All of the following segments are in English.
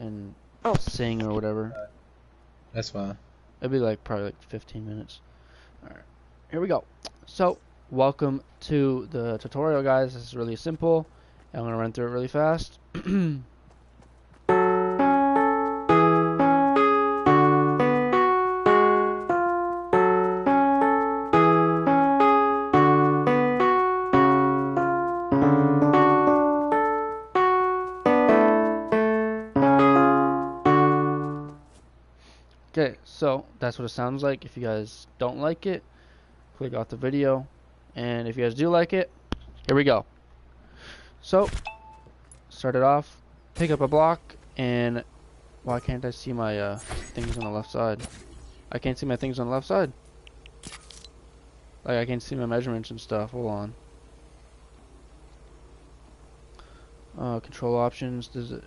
and Oh. sing or whatever. That's fine. It'll be like probably like 15 minutes. Alright, here we go. So, welcome to the tutorial, guys. This is really simple. I'm going to run through it really fast. Okay, so that's what it sounds like. If you guys don't like it, click off the video. And if you guys do like it, here we go. So, start it off, pick up a block, and why can't I see my things on the left side? I can't see my things on the left side. Like, I can't see my measurements and stuff. Hold on. Control options, does it...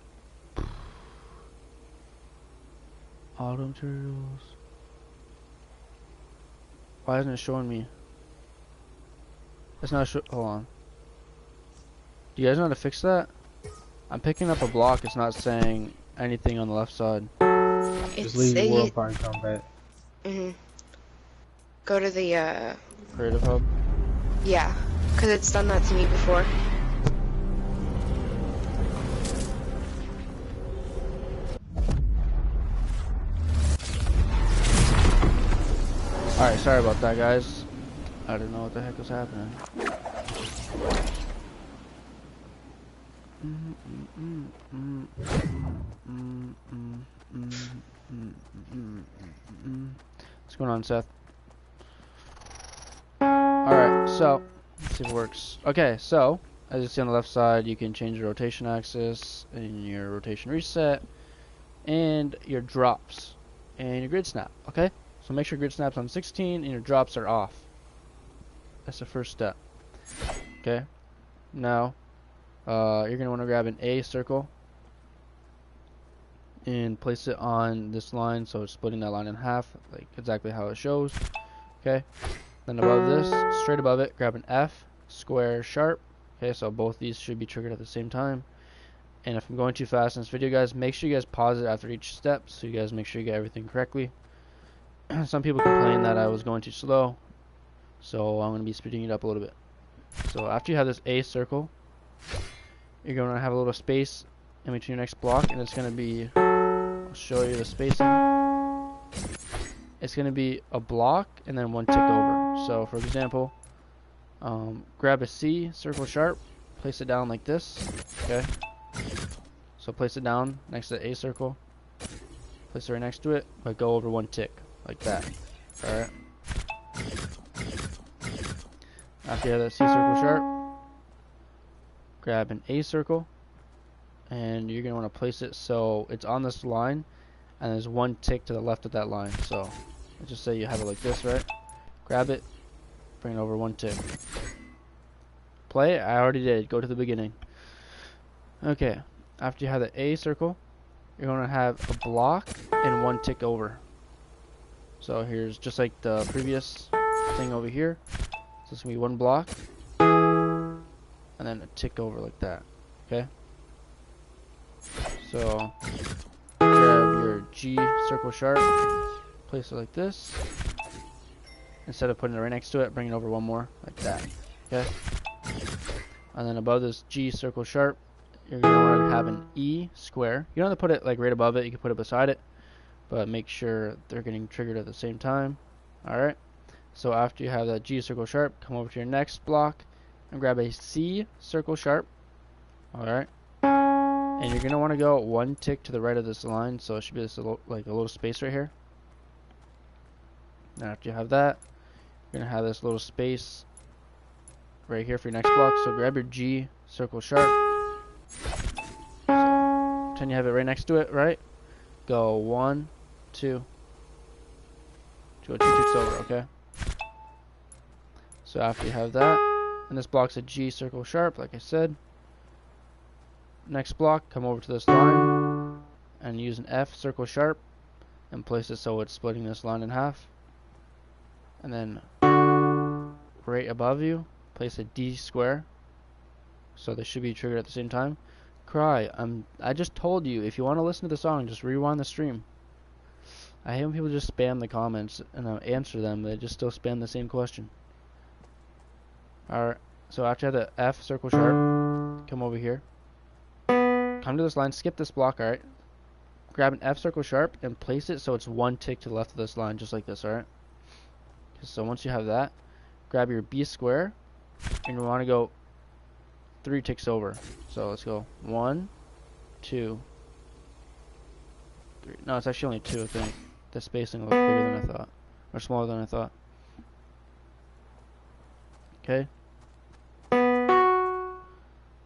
Auto materials. Why isn't it showing me? It's not hold on. Do you guys know how to fix that? I'm picking up a block, it's not saying anything on the left side. Just leave world part and come back. Go to the Creative Hub? yeah, because it's done that to me before. Alright, sorry about that, guys. I didn't know what the heck was happening. What's going on, Seth? Alright, so let's see if it works. Okay, so as you see on the left side, you can change your rotation axis and your rotation reset and your drops and your grid snap. Okay, so make sure grid snap's on 16 and your drops are off. That's the first step. Okay, now you're gonna want to grab an A circle and place it on this line, so it's splitting that line in half, like exactly how it shows. Okay, then above this, straight above it, grab an F square sharp. Okay, so both these should be triggered at the same time. And if I'm going too fast in this video, guys, make sure you guys pause it after each step so you guys make sure you get everything correctly. Some people complain that I was going too slow, so I'm going to be speeding it up a little bit. So after you have this A circle, you're going to have a little space in between your next block, and it's going to be, I'll show you the spacing. It's going to be a block and then one tick over. So for example, grab a C circle sharp, place it down like this. Okay, so place it down next to the A circle, place it right next to it, but go over one tick like that. Alright, after you have that C circle sharp, grab an A circle, and you're going to want to place it so it's on this line and there's one tick to the left of that line. So let's just say you have it like this, right? Grab it, bring it over one tick. Play it. I already did. Go to the beginning. Okay, after you have the A circle, you're going to have a block and one tick over. So here's just like the previous thing over here. So it's going to be one block and then a tick over like that. Okay, so grab your G circle sharp, place it like this. Instead of putting it right next to it, bring it over one more like that. Okay, and then above this G circle sharp, you're going to want to have an E square. You don't have to put it like right above it, you can put it beside it, but make sure they're getting triggered at the same time. Alright, so after you have that G circle sharp, come over to your next block and grab a C circle sharp. Alright, and you're going to want to go one tick to the right of this line, so it should be this little, like a little space right here. And after you have that, you're going to have this little space right here for your next block. So grab your G circle sharp, so pretend you have it right next to it, right? Go 1, 2, go 2 ticks over. Okay, so after you have that, and this block's a G circle sharp, like I said, next block, come over to this line and use an F circle sharp and place it so it's splitting this line in half. And then right above you, place a D square, so they should be triggered at the same time. cry. I just told you, if you want to listen to the song, just rewind the stream. I hate when people just spam the comments and I answer them. They just still spam the same question. Alright, so after the F circle sharp, come over here. Come to this line, skip this block, alright? Grab an F circle sharp and place it so it's one tick to the left of this line, just like this, alright? So once you have that, grab your B square, and you want to go 3 ticks over. So let's go 1, 2, 3. No, it's actually only 2, I think. The spacing looked bigger than I thought, or smaller than I thought. Okay.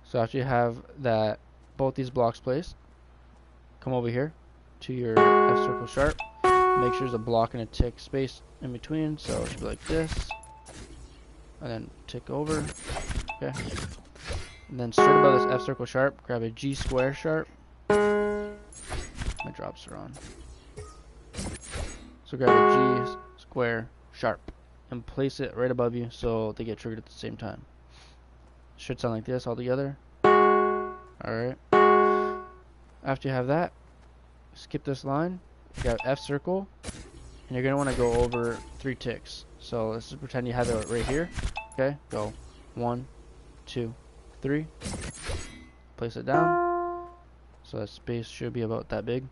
So after you have that, both these blocks placed, come over here to your F circle sharp. Make sure there's a block and a tick space in between, so it should be like this, and then tick over. Okay. And then straight above this F circle sharp, grab a G square sharp. My drops are on. So grab a G square sharp and place it right above you so they get triggered at the same time. Should sound like this all together. Alright. After you have that, skip this line, grab F circle, and you're going to want to go over 3 ticks. So let's just pretend you have it right here. Okay, go 1, 2, 3. Place it down. So that space should be about that big.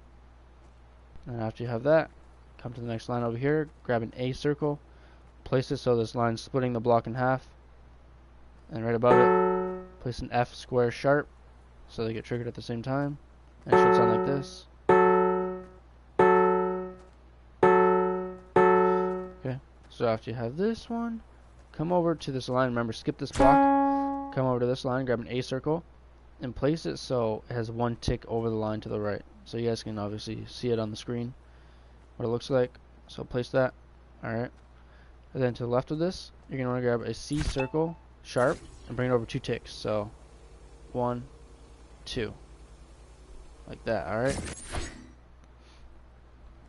And after you have that, come to the next line over here, grab an A circle, place it so this line's splitting the block in half, and right above it, place an F square sharp so they get triggered at the same time. And it should sound like this. Okay, so after you have this one, come over to this line. Remember, skip this block, come over to this line, grab an A circle, and place it so it has 1 tick over the line to the right. So you guys can obviously see it on the screen, what it looks like. So place that. Alright. And then to the left of this, you're going to want to grab a C circle sharp and bring it over 2 ticks. So 1, 2. Like that, alright?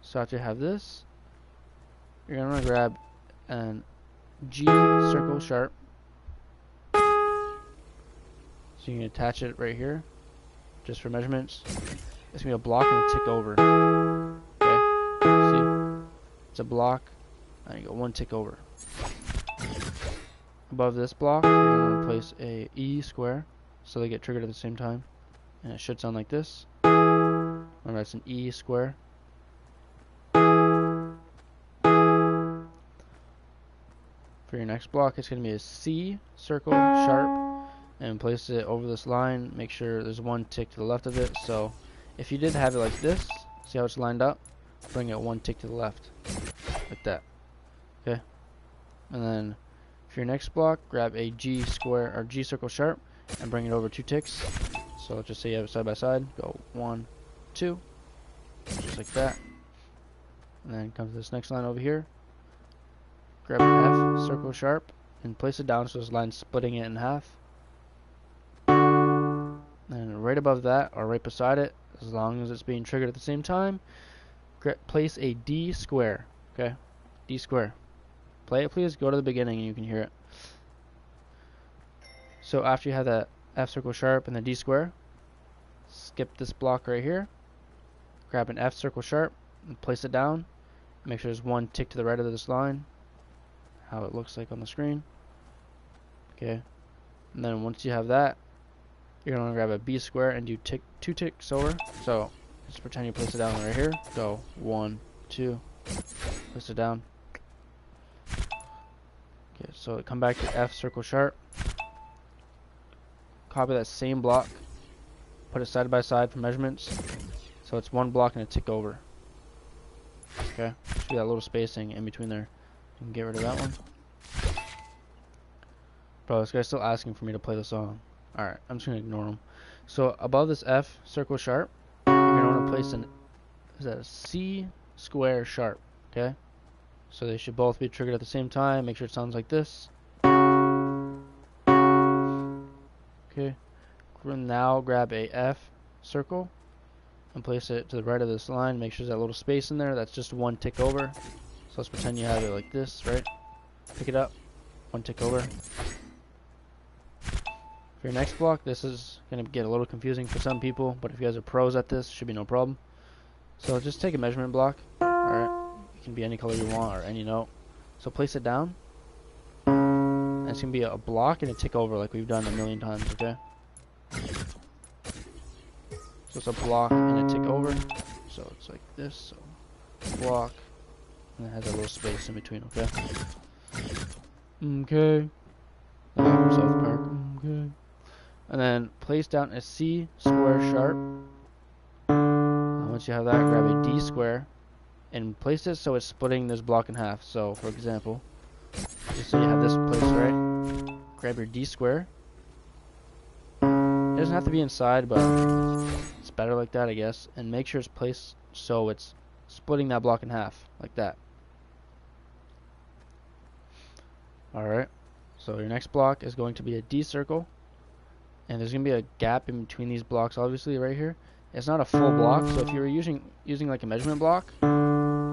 So after you have this, you're going to want to grab an G circle sharp. So you can attach it right here, just for measurements. It's going to be a block and a tick over. Okay, see? It's a block, and you go 1 tick over. Above this block, you're going to want to place a E square, so they get triggered at the same time. And it should sound like this. Remember, it's an E square. For your next block, it's going to be a C circle sharp, and place it over this line. Make sure there's 1 tick to the left of it. So if you did have it like this, see how it's lined up? Bring it 1 tick to the left, like that. Okay. And then for your next block, grab a G square or G circle sharp and bring it over 2 ticks. So let's just say you have it side by side. Go 1, 2, just like that. And then come to this next line over here. Grab an F circle sharp and place it down so this line's splitting it in half. And right above that, or right beside it, as long as it's being triggered at the same time, place a D square. Okay, D square. Play it, please. Go to the beginning and you can hear it. So after you have that F circle sharp and the D square, skip this block right here. Grab an F circle sharp and place it down. Make sure there's 1 tick to the right of this line, how it looks like on the screen. Okay, and then once you have that, you're going to grab a B square and do 2 ticks over. So just pretend you place it down right here. Go 1, 2, place it down. Okay, so come back to F circle sharp. Copy that same block, put it side by side for measurements. So it's 1 block and a tick over. Okay, should be that little spacing in between there. You can get rid of that one. Bro, this guy's still asking for me to play the song. Alright, I'm just going to ignore him. So above this F circle sharp, you're going to want to place a C square sharp. Okay, so they should both be triggered at the same time. Make sure it sounds like this. Okay, now grab a F circle and place it to the right of this line. Make sure there's that little space in there. That's just 1 tick over. So let's pretend you have it like this, right? Pick it up, 1 tick over. For your next block, this is going to get a little confusing for some people, but if you guys are pros at this, should be no problem. So just take a measurement block. Alright, it can be any color you want or any note. So place it down. And it's going to be a block and a tick over like we've done a million times, okay? So it's a block and a tick over. So it's like this. So block. And it has a little space in between, okay? Okay. South Park. Okay. And then place down a C square sharp. And once you have that, grab a D square and place it so it's splitting this block in half. So, for example, just so you have this place right, grab your D square. It doesn't have to be inside, but it's better like that, I guess. And make sure it's placed so it's splitting that block in half, like that. Alright, so your next block is going to be a D circle. And there's going to be a gap in between these blocks, obviously, right here. It's not a full block, so if you were using like a measurement block,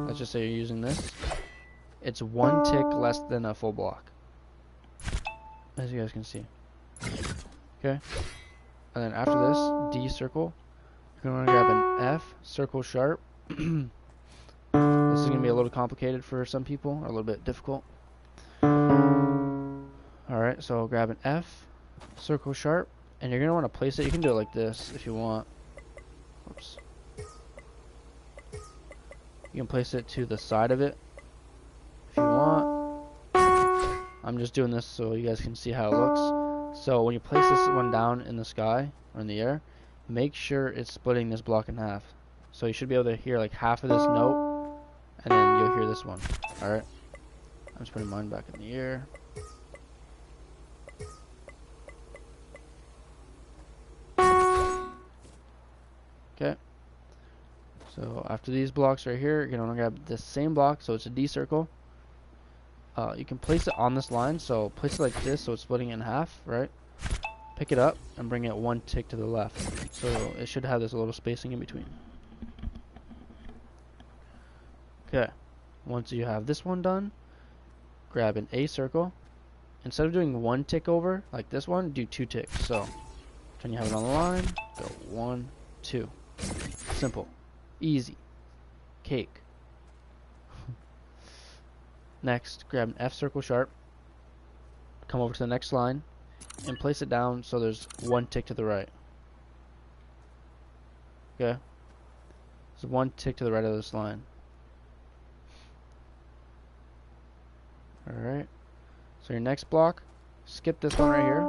let's just say you're using this, it's one tick less than a full block, as you guys can see. Okay, and then after this D circle, you're going to grab an F circle sharp. This is going to be a little complicated for some people, or a little bit difficult. Alright, so grab an F circle sharp, and you're going to want to place it. You can do it like this if you want. Oops. You can place it to the side of it if you want. I'm just doing this so you guys can see how it looks. So when you place this one down in the sky or in the air, make sure it's splitting this block in half. So you should be able to hear like half of this note, and then you'll hear this one. Alright, I'm just putting mine back in the air. Okay, so after these blocks right here, you're going to grab this same block, so it's a D circle. You can place it on this line, so place it like this so it's splitting it in half, right? Pick it up and bring it one tick to the left, so it should have this little spacing in between. Okay, once you have this one done, grab an A circle. Instead of doing one tick over, like this one, do two ticks. So, when you have it on the line, go 1, 2. Simple. Easy. Cake. Next, grab an F circle sharp. Come over to the next line and place it down so there's one tick to the right. Okay? So one tick to the right of this line. Alright. So your next block, skip this one right here.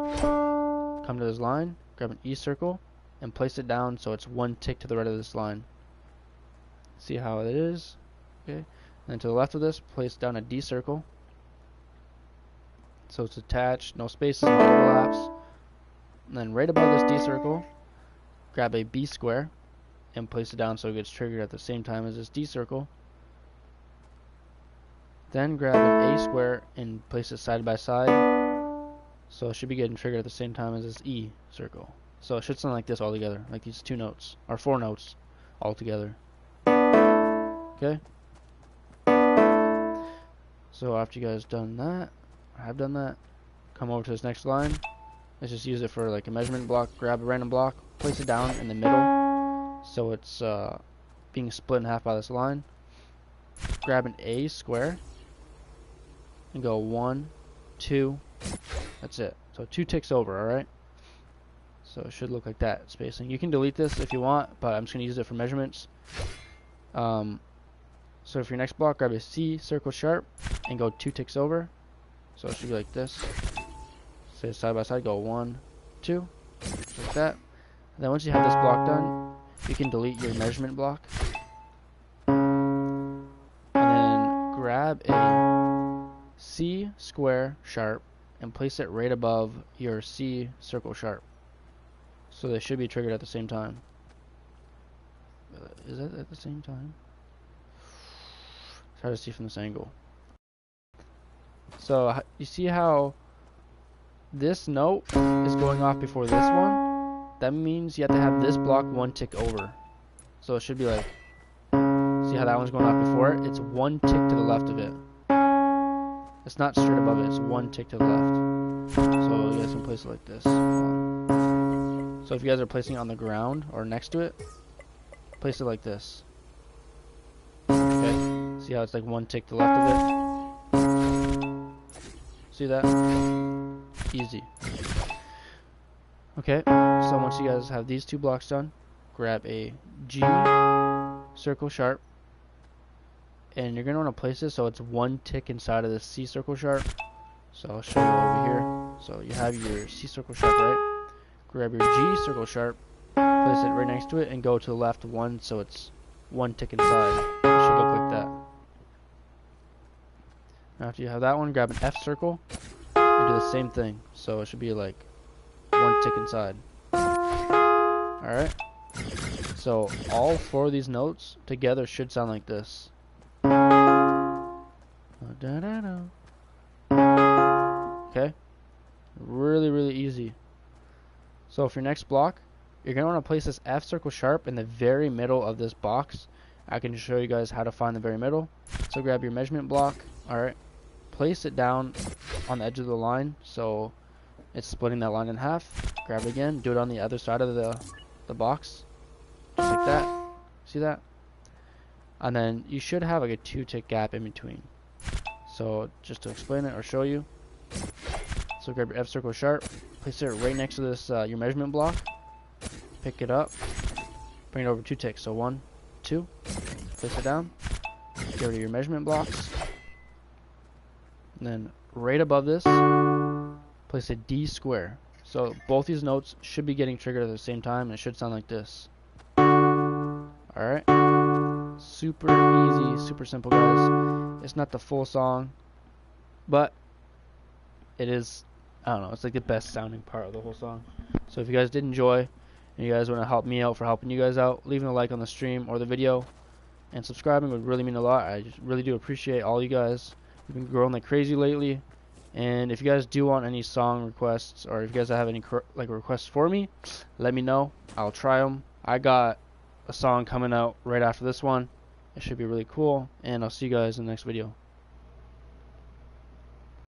Come to this line, grab an E circle, and place it down so it's one tick to the right of this line. See how it is? Okay. And then to the left of this, place down a D circle. So it's attached, no spaces, no overlaps. And then right above this D circle, grab a B square and place it down so it gets triggered at the same time as this D circle. Then grab an A square and place it side by side. So it should be getting triggered at the same time as this E circle. So it should sound like this all together, like these two notes, or four notes all together. Okay? So after you guys done that, or have done that, come over to this next line. Let's just use it for like a measurement block. Grab a random block, place it down in the middle so it's being split in half by this line. Grab an A square and go 1, 2. That's it. So 2 ticks over, alright? So it should look like that spacing. You can delete this if you want, but I'm just going to use it for measurements. So for your next block, grab a C circle sharp and go 2 ticks over. So it should be like this. Say side by side, go 1, 2, just like that. And then once you have this block done, you can delete your measurement block. And then grab a C square sharp and place it right above your C circle sharp. So they should be triggered at the same time. Is that at the same time? It's hard to see from this angle. So you see how this note is going off before this one? That means you have to have this block 1 tick over. So it should be like, see how that one's going off before it? It's 1 tick to the left of it. It's not straight above it, it's 1 tick to the left. So you guys can place it like this. So if you guys are placing it on the ground or next to it, place it like this. Okay, see how it's like one tick to the left of it? See that? Easy. Okay, so once you guys have these two blocks done, grab a G circle sharp, and you're going to want to place it so it's one tick inside of the C circle sharp. So I'll show you over here. So you have your C circle sharp, right? Grab your G circle sharp, place it right next to it, and go to the left one so it's one tick inside. It should look like that. Now after you have that one, grab an F circle and do the same thing. So it should be like one tick inside. Alright? So all four of these notes together should sound like this. Okay? Really, really easy. So for your next block, you're going to want to place this F circle sharp in the very middle of this box. I can show you guys how to find the very middle. So grab your measurement block. Alright. Place it down on the edge of the line so it's splitting that line in half. Grab it again. Do it on the other side of the box. Just like that. See that? And then you should have like a 2-tick gap in between. So just to explain it or show you. So grab your F circle sharp. Place it right next to this your measurement block. Pick it up. Bring it over 2 ticks. So 1, 2. Place it down. Get rid of your measurement blocks. And then right above this, place a D square. So both these notes should be getting triggered at the same time, and it should sound like this. Alright? Super easy, super simple, guys. It's not the full song, but it is, I don't know, it's like the best sounding part of the whole song. So if you guys did enjoy, and you guys want to help me out for helping you guys out, leaving a like on the stream or the video, and subscribing would really mean a lot. I just really do appreciate all you guys. We've been growing like crazy lately. And if you guys do want any song requests, or if you guys have any like requests for me, let me know. I'll try them. I got a song coming out right after this one. It should be really cool. And I'll see you guys in the next video.